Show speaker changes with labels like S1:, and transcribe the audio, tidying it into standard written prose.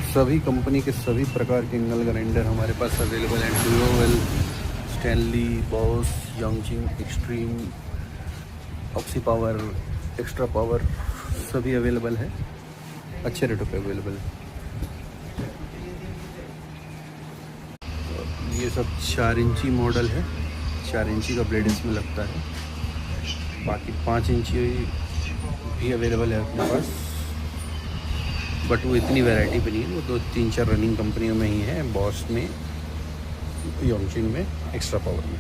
S1: सभी कंपनी के सभी प्रकार के एंगल ग्राइंडर हमारे पास अवेलेबल हैं। ड्यूरोवेल, स्टैनली, बॉस, यंगचिंग, Xtreme, oxy power, extra power सभी अवेलेबल है, अच्छे रेटों पे अवेलेबल है। ये सब 4 इंची मॉडल है, 4 इंची का ब्लेड इसमें लगता है। बाकी 5 इंची भी अवेलेबल है अपने पास, बट वो इतनी वैरायटी पे नहीं है। वो 2-3-4 रनिंग कंपनियों में ही है, बॉस में, यंगचिंग में, एक्स्ट्रा पावर में।